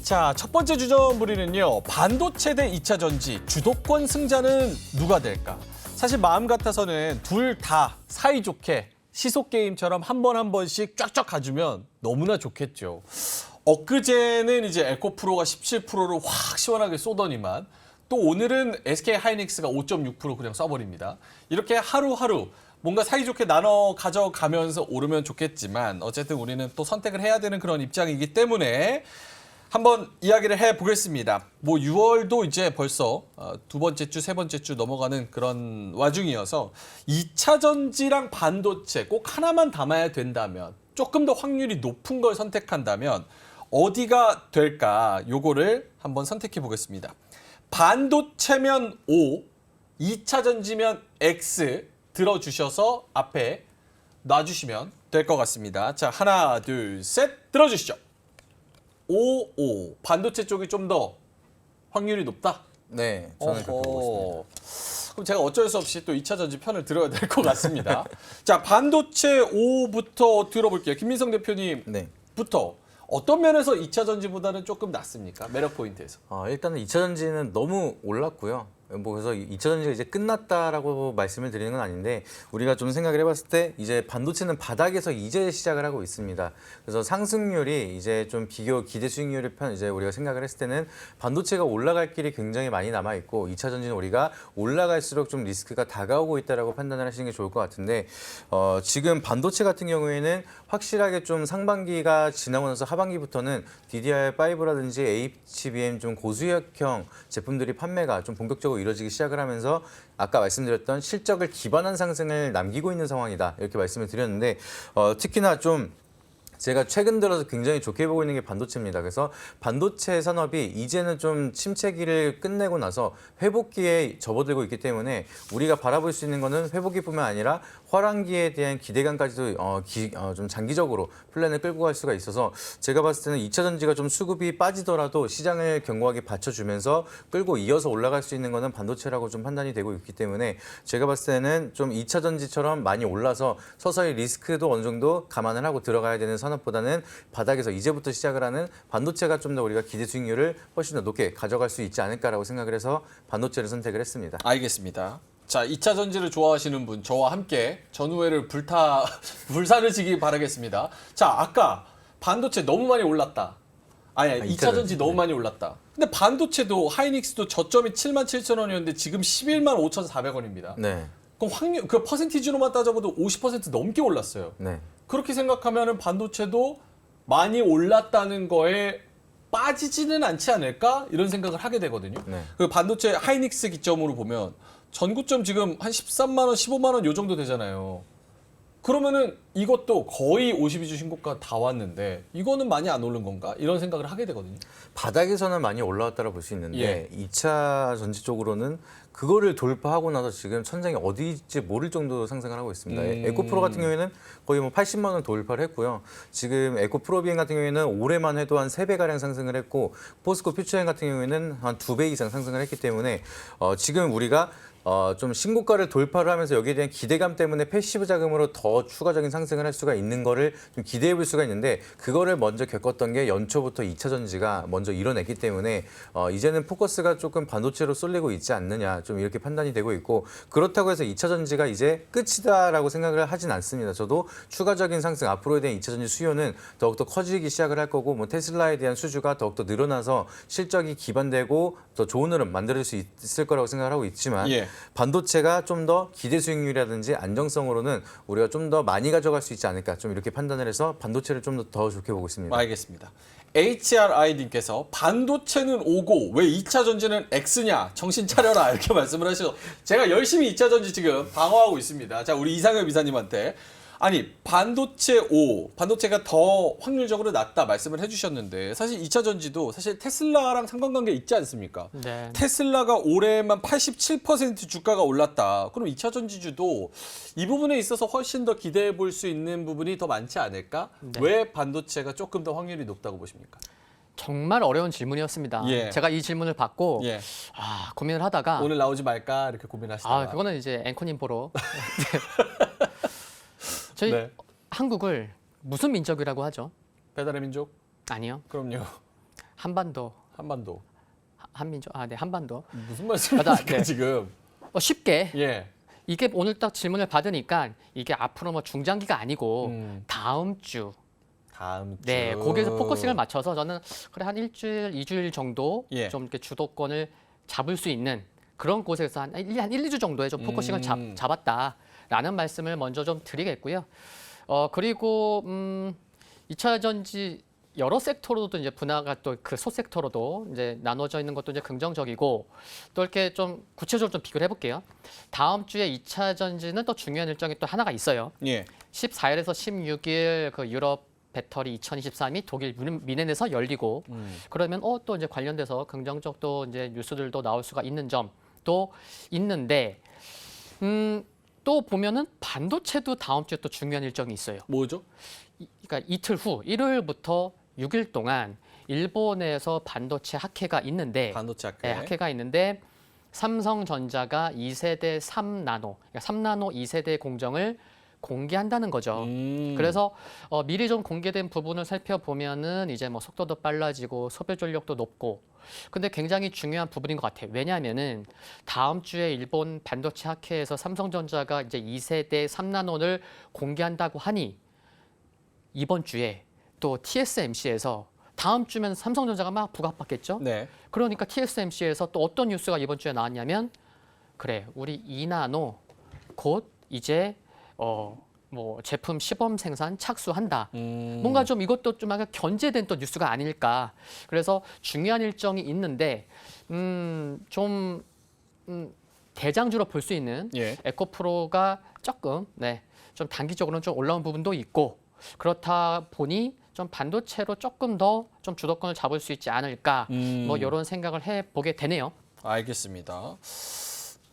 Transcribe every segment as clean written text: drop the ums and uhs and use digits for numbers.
자, 첫 번째 주전부리는요. 반도체 대 2차 전지, 주도권 승자는 누가 될까? 사실 마음 같아서는 둘 다 사이좋게 시속 게임처럼 한 번씩 쫙쫙 가주면 너무나 좋겠죠. 엊그제는 이제 에코프로가 17%를 확 시원하게 쏘더니만 또 오늘은 SK 하이닉스가 5.6% 그냥 쏴버립니다. 이렇게 하루하루 뭔가 사이좋게 나눠 가져가면서 오르면 좋겠지만 어쨌든 우리는 또 선택을 해야 되는 그런 입장이기 때문에 한번 이야기를 해보겠습니다. 뭐 6월도 이제 벌써 두 번째 주, 세 번째 주 넘어가는 그런 와중이어서 2차 전지랑 반도체 꼭 하나만 담아야 된다면 조금 더 확률이 높은 걸 선택한다면 어디가 될까? 요거를 한번 선택해 보겠습니다. 반도체면 O, 2차 전지면 X 들어주셔서 앞에 놔주시면 될 것 같습니다. 자, 하나, 둘, 셋 들어주시죠. O. 반도체 쪽이 좀 더 확률이 높다? 네, 저는 그렇게 보고 있습니다. 그럼 제가 어쩔 수 없이 또 2차 전지 편을 들어야 될 것 같습니다. 자, 반도체 O부터 들어볼게요. 김민성 대표님부터 네. 어떤 면에서 2차 전지보다는 조금 낫습니까? 매력 포인트에서. 일단은 2차 전지는 너무 올랐고요. 뭐 그래서 2차 전지가 이제 끝났다라고 말씀을 드리는 건 아닌데 우리가 좀 생각을 해봤을 때 이제 반도체는 바닥에서 이제 시작을 하고 있습니다. 그래서 상승률이 이제 좀 비교 기대 수익률을 이제 우리가 생각을 했을 때는 반도체가 올라갈 길이 굉장히 많이 남아 있고 2차 전지는 우리가 올라갈수록 좀 리스크가 다가오고 있다라고 판단을 하시는 게 좋을 것 같은데 지금 반도체 같은 경우에는 확실하게 좀 상반기가 지나고 나서 하반기부터는 DDR5라든지 HBM 좀 고수익형 제품들이 판매가 좀 본격적으로 이루어지기 시작을 하면서 아까 말씀드렸던 실적을 기반한 상승을 남기고 있는 상황이다 이렇게 말씀을 드렸는데 특히나 좀 제가 최근 들어서 굉장히 좋게 보고 있는 게 반도체입니다. 그래서 반도체 산업이 이제는 좀 침체기를 끝내고 나서 회복기에 접어들고 있기 때문에 우리가 바라볼 수 있는 거는 회복기뿐만 아니라 화랑기에 대한 기대감까지도 좀 장기적으로 플랜을 끌고 갈 수가 있어서 제가 봤을 때는 2차 전지가 좀 수급이 빠지더라도 시장을 견고하게 받쳐주면서 끌고 이어서 올라갈 수 있는 거는 반도체라고 좀 판단이 되고 있기 때문에 제가 봤을 때는 좀 2차 전지처럼 많이 올라서 서서히 리스크도 어느 정도 감안을 하고 들어가야 되는 산업보다는 바닥에서 이제부터 시작을 하는 반도체가 좀 더 우리가 기대 수익률을 훨씬 더 높게 가져갈 수 있지 않을까라고 생각을 해서 반도체를 선택을 했습니다. 알겠습니다. 자, 2차 전지를 좋아하시는 분 저와 함께 전우회를 불사르시기 바라겠습니다. 자, 아까 반도체 너무 많이 올랐다. 아니 2차 전지 너무 많이 올랐다. 근데 반도체도 하이닉스도 저점이 77,000원이었는데 지금 115,400원입니다. 네. 그럼 확률 그 퍼센티지로만 따져봐도 50% 넘게 올랐어요. 네. 그렇게 생각하면은 반도체도 많이 올랐다는 거에 빠지지는 않지 않을까? 이런 생각을 하게 되거든요. 네. 그 반도체 하이닉스 기점으로 보면 전고점 지금 한 13만 원, 15만 원 요 정도 되잖아요. 그러면은 이것도 거의 52주 신고가 다 왔는데 이거는 많이 안 오른 건가? 이런 생각을 하게 되거든요. 바닥에서는 많이 올라왔다고 볼 수 있는데 2차 전지 쪽으로는 그거를 돌파하고 나서 지금 천장이 어디일지 모를 정도로 상승을 하고 있습니다. 에코프로 같은 경우에는 거의 뭐 80만 원 돌파를 했고요. 지금 에코프로 비행 같은 경우에는 올해만 해도 한 3배가량 상승을 했고 포스코 퓨처행 같은 경우에는 한 2배 이상 상승을 했기 때문에 지금 우리가 좀 신고가를 돌파를 하면서 여기에 대한 기대감 때문에 패시브 자금으로 더 추가적인 상승을 할 수가 있는 거를 좀 기대해 볼 수가 있는데 그거를 먼저 겪었던 게 연초부터 2차 전지가 먼저 이뤄냈기 때문에 이제는 포커스가 조금 반도체로 쏠리고 있지 않느냐 좀 이렇게 판단이 되고 있고 그렇다고 해서 2차 전지가 이제 끝이다라고 생각을 하진 않습니다. 저도 추가적인 상승 앞으로에 대한 2차 전지 수요는 더욱더 커지기 시작을 할 거고 뭐 테슬라에 대한 수주가 더욱더 늘어나서 실적이 기반되고 더 좋은 흐름 만들 수 있을 거라고 생각을 하고 있지만 반도체가 좀 더 기대 수익률이라든지 안정성으로는 우리가 좀 더 많이 가져갈 수 있지 않을까 좀 이렇게 판단을 해서 반도체를 좀 더 좋게 보고 있습니다. 알겠습니다. HRI님께서 반도체는 O고 왜 2차 전지는 X냐 정신 차려라 이렇게 말씀을 하셔서 제가 열심히 2차 전지 지금 방어하고 있습니다. 자, 우리 이상엽 이사님한테 아니 반도체 O, 반도체가 더 확률적으로 낮다 말씀을 해주셨는데 사실 2차 전지도 사실 테슬라랑 상관관계 있지 않습니까? 네. 테슬라가 올해만 87% 주가가 올랐다. 그럼 2차 전지주도 이 부분에 있어서 훨씬 더 기대해 볼 수 있는 부분이 더 많지 않을까? 네. 왜 반도체가 조금 더 확률이 높다고 보십니까? 정말 어려운 질문이었습니다. 예. 제가 이 질문을 받고 예. 고민을 하다가 오늘 나오지 말까 이렇게 고민하시다가 그거는 이제 앵커님 보러 저희 네. 한국을 무슨 민족이라고 하죠? 배달의 민족? 아니요. 그럼요. 한반도, 한반도. 한민족, 네, 한반도. 무슨 말씀이십니까 네. 지금? 쉽게 예. 이게 오늘 딱 질문을 받으니까 이게 앞으로 뭐 중장기가 아니고 음. 다음 주, 다음 주. 네, 거기에서 포커싱을 맞춰서 저는 그래 한 일주일, 2주일 정도 예. 좀 이렇게 주도권을 잡을 수 있는 그런 곳에서 한 1, 2주 정도에 좀 포커싱을 잡았다라는 말씀을 먼저 좀 드리겠고요. 그리고 2차 전지 여러 섹터로도 이제 분화가 또 그 소섹터로도 이제 나눠져 있는 것도 이제 긍정적이고 또 이렇게 좀 구체적으로 좀 비교를 해볼게요. 다음 주에 2차 전지는 또 중요한 일정이 또 하나가 있어요. 예. 14일에서 16일 그 유럽 배터리 2023이 독일 미넨에서 열리고 그러면 또 이제 관련돼서 긍정적 또 이제 뉴스들도 나올 수가 있는 점도 있는데 또 보면은 반도체도 다음 주에 또 중요한 일정이 있어요. 뭐죠? 그러니까 이틀 후 일요일부터 6일 동안 일본에서 반도체 학회가 있는데 반도체 학회. 네, 학회가 있는데 삼성전자가 2세대 3나노, 그러니까 3나노 2세대 공정을 공개한다는 거죠. 그래서 미리 좀 공개된 부분을 살펴보면은 이제 뭐 속도도 빨라지고 소비 전력도 높고, 근데 굉장히 중요한 부분인 것 같아요. 왜냐하면은 다음 주에 일본 반도체 학회에서 삼성전자가 이제 2세대 3나노를 공개한다고 하니 이번 주에 또 TSMC에서 다음 주면 삼성전자가 막 부각받겠죠. 네. 그러니까 TSMC에서 또 어떤 뉴스가 이번 주에 나왔냐면 그래 우리 2나노 곧 이제 뭐 제품 시범 생산 착수한다. 뭔가 좀 이것도 좀 약간 견제된 또 뉴스가 아닐까. 그래서 중요한 일정이 있는데 좀 대장주로 볼 수 있는 예. 에코프로가 조금 좀 단기적으로는 좀 올라온 부분도 있고 그렇다 보니 좀 반도체로 조금 더 좀 주도권을 잡을 수 있지 않을까. 뭐 이런 생각을 해보게 되네요. 알겠습니다.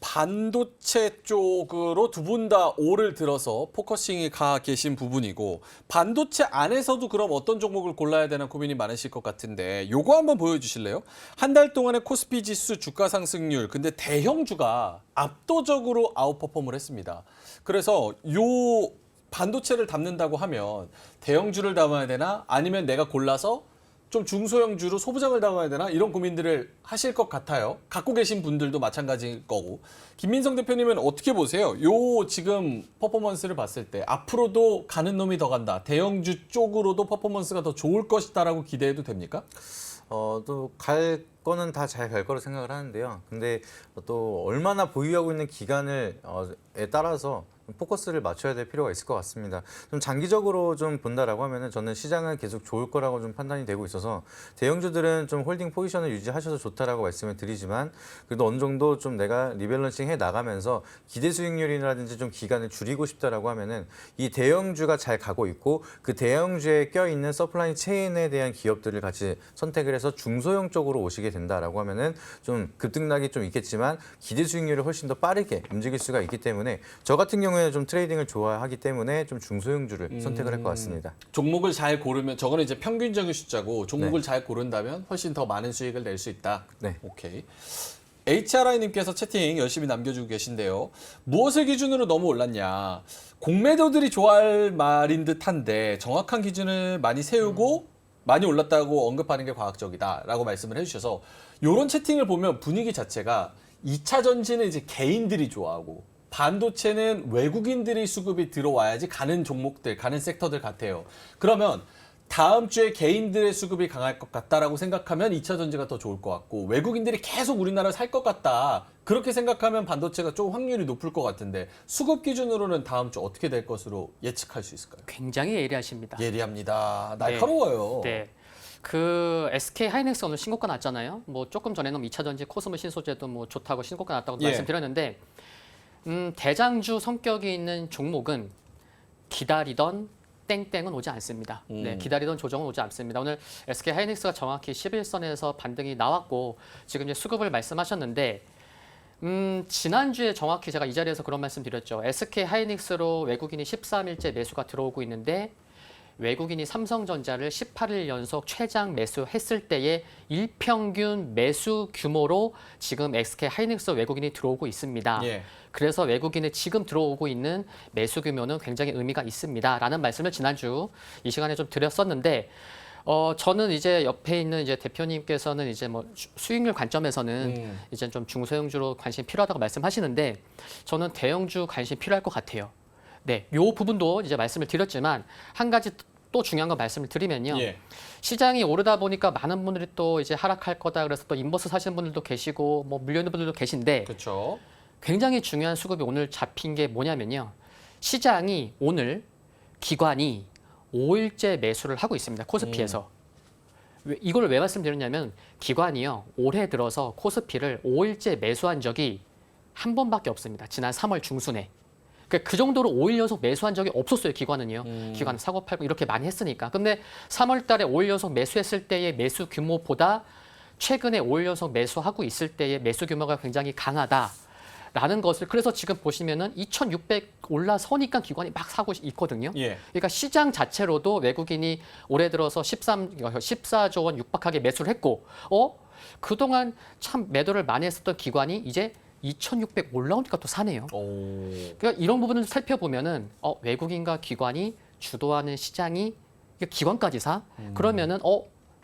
반도체 쪽으로 두 분 다 올을 들어서 포커싱이 가 계신 부분이고 반도체 안에서도 그럼 어떤 종목을 골라야 되나 고민이 많으실 것 같은데 요거 한번 보여주실래요? 한 달 동안의 코스피 지수 주가 상승률 근데 대형주가 압도적으로 아웃퍼폼을 했습니다. 그래서 요 반도체를 담는다고 하면 대형주를 담아야 되나 아니면 내가 골라서 좀 중소형주로 소부장을 담아야 되나 이런 고민들을 하실 것 같아요. 갖고 계신 분들도 마찬가지일 거고. 김민성 대표님은 어떻게 보세요? 요 지금 퍼포먼스를 봤을 때 앞으로도 가는 놈이 더 간다. 대형주 쪽으로도 퍼포먼스가 더 좋을 것이다라고 기대해도 됩니까? 또 갈 거는 다 잘 갈 거로 생각을 하는데요. 근데 또 얼마나 보유하고 있는 기간을 에 따라서 포커스를 맞춰야 될 필요가 있을 것 같습니다. 좀 장기적으로 좀 본다라고 하면은 저는 시장은 계속 좋을 거라고 좀 판단이 되고 있어서 대형주들은 좀 홀딩 포지션을 유지하셔도 좋다라고 말씀을 드리지만 그래도 어느 정도 좀 내가 리밸런싱 해 나가면서 기대 수익률이라든지 좀 기간을 줄이고 싶다라고 하면은 이 대형주가 잘 가고 있고 그 대형주에 껴 있는 서플라이 체인에 대한 기업들을 같이 선택을 해서 중소형 쪽으로 오시게 된다라고 하면은 좀 급등락이 좀 있겠지만 기대 수익률이 훨씬 더 빠르게 움직일 수가 있기 때문에 저 같은 경우에는 좀 트레이딩을 좋아하기 때문에 좀 중소형주를 선택을 할 것 같습니다. 종목을 잘 고르면 저거는 이제 평균적인 숫자고 종목을 네. 잘 고른다면 훨씬 더 많은 수익을 낼 수 있다. 네. 오케이. HRI님께서 채팅 열심히 남겨주고 계신데요. 무엇을 기준으로 너무 올랐냐. 공매도들이 좋아할 말인 듯한데 정확한 기준을 많이 세우고 많이 올랐다고 언급하는 게 과학적이다라고 말씀을 해주셔서 이런 채팅을 보면 분위기 자체가 2차 전지는 이제 개인들이 좋아하고 반도체는 외국인들이 수급이 들어와야지 가는 종목들, 가는 섹터들 같아요. 그러면 다음 주에 개인들의 수급이 강할 것 같다라고 생각하면 2차 전지가 더 좋을 것 같고 외국인들이 계속 우리나라를 살 것 같다. 그렇게 생각하면 반도체가 좀 확률이 높을 것 같은데 수급 기준으로는 다음 주 어떻게 될 것으로 예측할 수 있을까요? 굉장히 예리하십니다. 예리합니다. 날카로워요. 네. 그 SK 하이닉스 오늘 신고가 났잖아요. 뭐 조금 전에는 2차 전지 코스모 신소재도 뭐 좋다고 신고가 났다고 예. 말씀드렸는데 대장주 성격이 있는 종목은 기다리던 땡땡은 오지 않습니다. 네, 기다리던 조정은 오지 않습니다. 오늘 SK 하이닉스가 정확히 11선에서 반등이 나왔고 지금 이제 수급을 말씀하셨는데 지난주에 정확히 제가 이 자리에서 그런 말씀 드렸죠. SK 하이닉스로 외국인이 13일째 매수가 들어오고 있는데 외국인이 삼성전자를 18일 연속 최장 매수했을 때의 일평균 매수 규모로 지금 SK 하이닉스 외국인이 들어오고 있습니다. 예. 그래서 외국인이 지금 들어오고 있는 매수 규모는 굉장히 의미가 있습니다라는 말씀을 지난주 이 시간에 좀 드렸었는데 저는 이제 옆에 있는 이제 대표님께서는 이제 뭐 수익률 관점에서는 이제 좀 중소형주로 관심 필요하다고 말씀하시는데 저는 대형주 관심 필요할 것 같아요. 네, 요 부분도 이제 말씀을 드렸지만 한 가지 또 중요한 거 말씀을 드리면요. 예. 시장이 오르다 보니까 많은 분들이 또 이제 하락할 거다 그래서 또 인버스 사시는 분들도 계시고 뭐 물려 있는 분들도 계신데 그렇죠. 굉장히 중요한 수급이 오늘 잡힌 게 뭐냐면요. 시장이 오늘 기관이 5일째 매수를 하고 있습니다. 코스피에서. 이걸 왜 말씀드렸냐면 기관이요. 올해 들어서 코스피를 5일째 매수한 적이 한 번밖에 없습니다. 지난 3월 중순에. 그 정도로 5일 연속 매수한 적이 없었어요. 기관은요. 기관은 사고 팔고 이렇게 많이 했으니까. 근데 3월 달에 5일 연속 매수했을 때의 매수 규모보다 최근에 5일 연속 매수하고 있을 때의 매수 규모가 굉장히 강하다라는 것을 그래서 지금 보시면은 2,600 올라서니까 기관이 막 사고 있거든요. 예. 그러니까 시장 자체로도 외국인이 올해 들어서 14조 원 육박하게 매수를 했고 그동안 참 매도를 많이 했었던 기관이 이제 2,600 올라오니까 또 사네요. 오. 그러니까 이런 부분을 살펴보면은 외국인과 기관이 주도하는 시장이 기관까지 사? 그러면은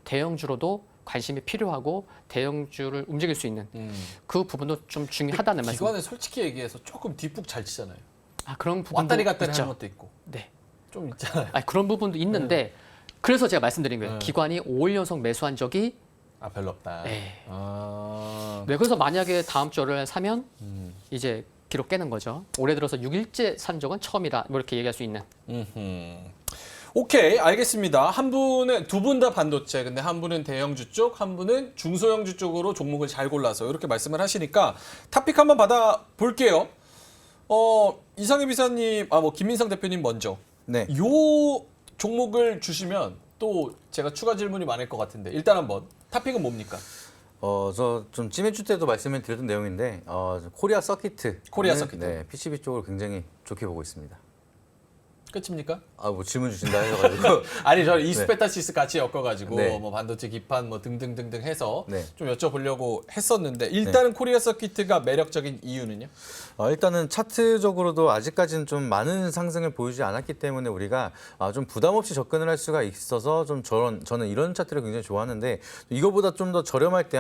대형주로도 관심이 필요하고 대형주를 움직일 수 있는 그 부분도 좀 중요하다는 말씀. 기관은 솔직히 얘기해서 조금 뒷북 잘 치잖아요. 그런 부분도 왔다리 갔다리 있죠. 하는 것도 있고. 네. 좀 있잖아요. 그런 부분도 있는데 그래서 제가 말씀드린 거예요. 기관이 5일 연속 매수한 적이 별로 없다. 네. 아. 네, 그래서 만약에 다음 주를 사면 이제 기록 깨는 거죠. 올해 들어서 6일째 산 적은 처음이다. 뭐 이렇게 얘기할 수 있는. 오케이, 알겠습니다. 두 분 다 반도체, 근데 한 분은 대형주 쪽, 한 분은 중소형주 쪽으로 종목을 잘 골라서 이렇게 말씀을 하시니까 탑픽 한번 받아 볼게요. 이상해 비사님, 뭐 김민상 대표님 먼저. 네. 요 종목을 주시면 또 제가 추가 질문이 많을 것 같은데 일단 한번 탑픽은 뭡니까? 저 좀 찜해줄 때도 말씀을 드렸던 내용인데 코리아 서키트. 코리아 서키트. 네, PCB 쪽을 굉장히 좋게 보고 있습니다. 끝입니까? 뭐 질문 주신다 해가지고. 아니 저는 이스페타시스 같이 엮어가지고 네. 뭐 반도체 기판 뭐 등등등등 해서 네. 좀 여쭤보려고 했었는데 일단은 코리아 서키트가 매력적인 이유는요? 일단은 차트적으로도 아직까지는 좀 많은 상승을 보이지 않았기 때문에 우리가 좀 부담 없이 접근을 할 수가 있어서 좀 저는 이런 차트를 굉장히 좋아하는데 이거보다 좀 더 저렴할 때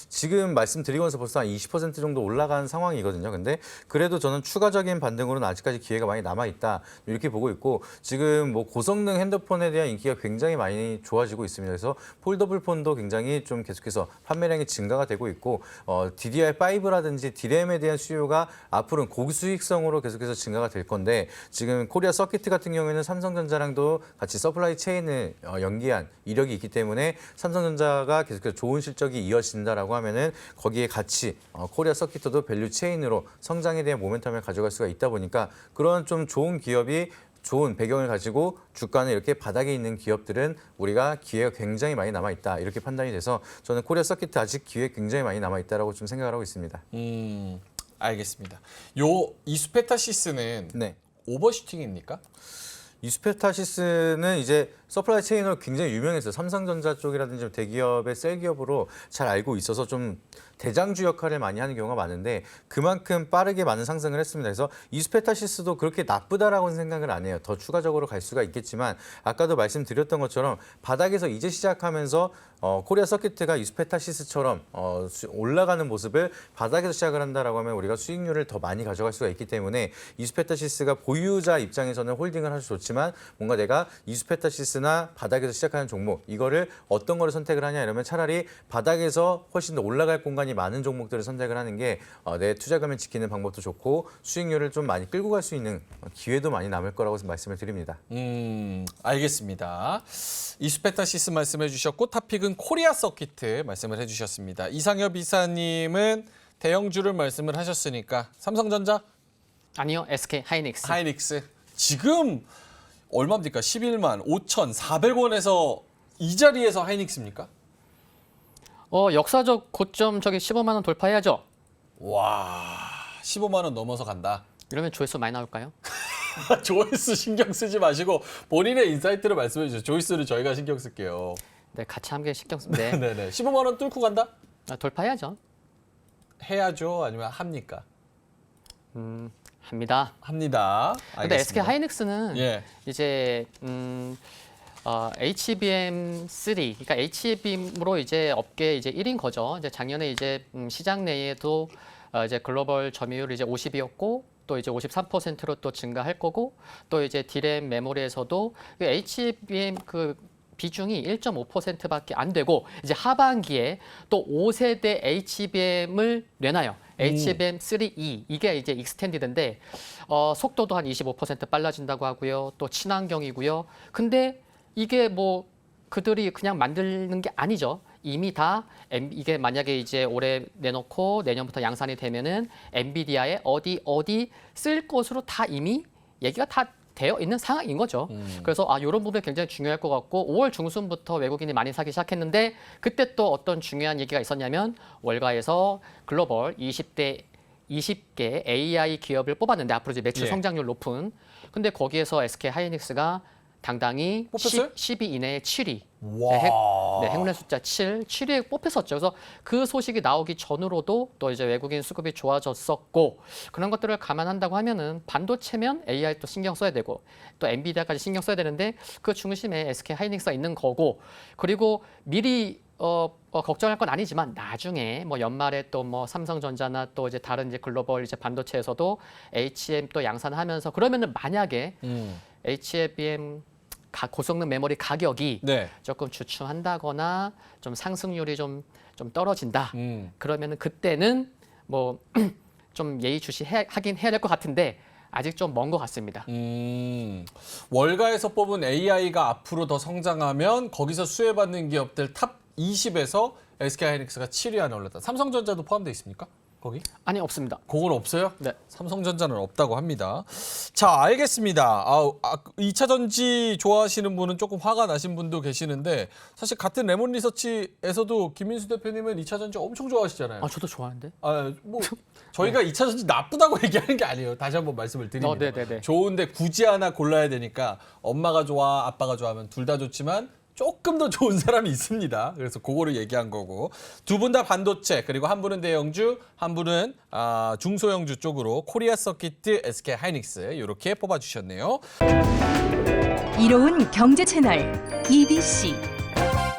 지금 말씀드리면서 벌써 한 20% 정도 올라간 상황이거든요. 근데 그래도 저는 추가적인 반등으로는 아직까지 기회가 많이 남아 있다 이렇게 보고 있고 지금 뭐 고성능 핸드폰에 대한 인기가 굉장히 많이 좋아지고 있습니다. 그래서 폴더블 폰도 굉장히 좀 계속해서 판매량이 증가가 되고 있고 DDR5라든지 DRAM에 대한 수요가 앞으로는 고수익성으로 계속해서 증가가 될 건데 지금 코리아 서키트 같은 경우에는 삼성전자랑도 같이 서플라이 체인을 연계한 이력이 있기 때문에 삼성전자가 계속해서 좋은 실적이 이어진다라고 하면은 거기에 같이 코리아 서키트도 밸류 체인으로 성장에 대한 모멘텀을 가져갈 수가 있다 보니까 그런 좀 좋은 기업이 좋은 배경을 가지고 주가는 이렇게 바닥에 있는 기업들은 우리가 기회가 굉장히 많이 남아 있다 이렇게 판단이 돼서 저는 코리아 서키트 아직 기회 굉장히 많이 남아 있다라고 좀 생각을 하고 있습니다. 알겠습니다. 요 이스페타시스는 네. 오버슈팅입니까? 이스페타시스는 이제 서플라이 체인으로 굉장히 유명했어요. 삼성전자 쪽이라든지 대기업의 셀 기업으로 잘 알고 있어서 좀 대장주 역할을 많이 하는 경우가 많은데 그만큼 빠르게 많은 상승을 했습니다. 그래서 이스페타시스도 그렇게 나쁘다라고는 생각을 안 해요. 더 추가적으로 갈 수가 있겠지만 아까도 말씀드렸던 것처럼 바닥에서 이제 시작하면서 코리아 서키트가 이스페타시스처럼 올라가는 모습을 바닥에서 시작을 한다라고 하면 우리가 수익률을 더 많이 가져갈 수가 있기 때문에 이스페타시스가 보유자 입장에서는 홀딩을 할 수 좋지만 뭔가 내가 이스페타시스나 바닥에서 시작하는 종목 이거를 어떤 거를 선택을 하냐 이러면 차라리 바닥에서 훨씬 더 올라갈 공간이 많은 종목들을 선택을 하는 게 내 투자금을 지키는 방법도 좋고 수익률을 좀 많이 끌고 갈 수 있는 기회도 많이 남을 거라고 말씀을 드립니다. 알겠습니다. 이스페타시스 말씀해 주셨고 탑픽은 코리아 서키트 말씀을 해주셨습니다. 이상엽 이사님은 대형주를 말씀을 하셨으니까 삼성전자, 아니요, SK 하이닉스. 하이닉스 지금 얼마입니까? 11만 5,400원에서 이 자리에서 하이닉스입니까? 역사적 고점 저기 15만 원 돌파해야죠. 와, 15만 원 넘어서 간다. 이러면 조회수 많이 나올까요? 조회수 신경 쓰지 마시고 본인의 인사이트를 말씀해 주세요. 조회수를 저희가 신경 쓸게요. 네, 같이 함께 신경 쓰는데 네네. 15만 원 뚫고 간다? 돌파해야죠. 해야죠? 아니면 합니까? 합니다. 합니다. 근데 SK 하이닉스는 예. 이제 HBM3, 그러니까 HBM으로 이제 업계 이제 1인 거죠. 이제 작년에 이제 시장 내에도 이제 글로벌 점유율이 이제 50이었고 또 이제 53%로 또 증가할 거고 또 이제 디램 메모리에서도 그 HBM 그 비중이 1.5%밖에 안 되고 이제 하반기에 또 5세대 HBM을 내놔요. HBM3E 이게 이제 익스텐디드인데 속도도 한 25% 빨라진다고 하고요. 또 친환경이고요. 근데 이게 뭐 그들이 그냥 만드는 게 아니죠. 이미 다 이게 만약에 이제 올해 내놓고 내년부터 양산이 되면은 엔비디아에 어디 쓸 것으로 다 이미 얘기가 다 되어 있는 상황인 거죠. 그래서 이런 부분이 굉장히 중요할 것 같고 5월 중순부터 외국인이 많이 사기 시작했는데 그때 또 어떤 중요한 얘기가 있었냐면 월가에서 글로벌 20개 AI 기업을 뽑았는데 앞으로 이제 매출 예. 성장률 높은 근데 거기에서 SK 하이닉스가 당당히 뽑혔어요? 10위 이내에 7위. 와. 행운의 숫자 7위에 뽑혔었죠. 그래서 그 소식이 나오기 전으로도 또 이제 외국인 수급이 좋아졌었고 그런 것들을 감안한다고 하면은 반도체면 AI 또 신경 써야 되고 또 엔비디아까지 신경 써야 되는데 그 중심에 SK 하이닉스가 있는 거고 그리고 미리 걱정할 건 아니지만 나중에 뭐 연말에 또 뭐 삼성전자나 또 이제 다른 이제 글로벌 이제 반도체에서도 HBM 또 양산하면서 그러면은 만약에 HBM 고성능 메모리 가격이 네. 조금 주춤한다거나 좀 상승률이 좀 떨어진다. 음. 그러면은 그때는 뭐 좀 예의주시하긴 해야 될 것 같은데 아직 좀 먼 것 같습니다. 월가에서 뽑은 AI가 앞으로 더 성장하면 거기서 수혜받는 기업들 탑 20에서 SK하이닉스가 7위 안에 올랐다. 삼성전자도 포함되어 있습니까? 거기? 아니 없습니다. 그건 없어요? 네. 삼성전자는 없다고 합니다. 자, 알겠습니다. 2차 전지 좋아하시는 분은 조금 화가 나신 분도 계시는데 사실 같은 레몬 리서치에서도 김민수 대표님은 2차 전지 엄청 좋아하시잖아요. 저도 좋아하는데. 뭐 저희가 2차 전지 나쁘다고 얘기하는 게 아니에요. 다시 한번 말씀을 드립니다. 네네네. 좋은데 굳이 하나 골라야 되니까 엄마가 좋아, 아빠가 좋아하면 둘 다 좋지만 조금 더 좋은 사람이 있습니다. 그래서 그거를 얘기한 거고 두 분 다 반도체 그리고 한 분은 대형주, 한 분은 중소형주 쪽으로 코리아 서키트, SK 하이닉스 이렇게 뽑아주셨네요. 이로운 경제 채널 EBC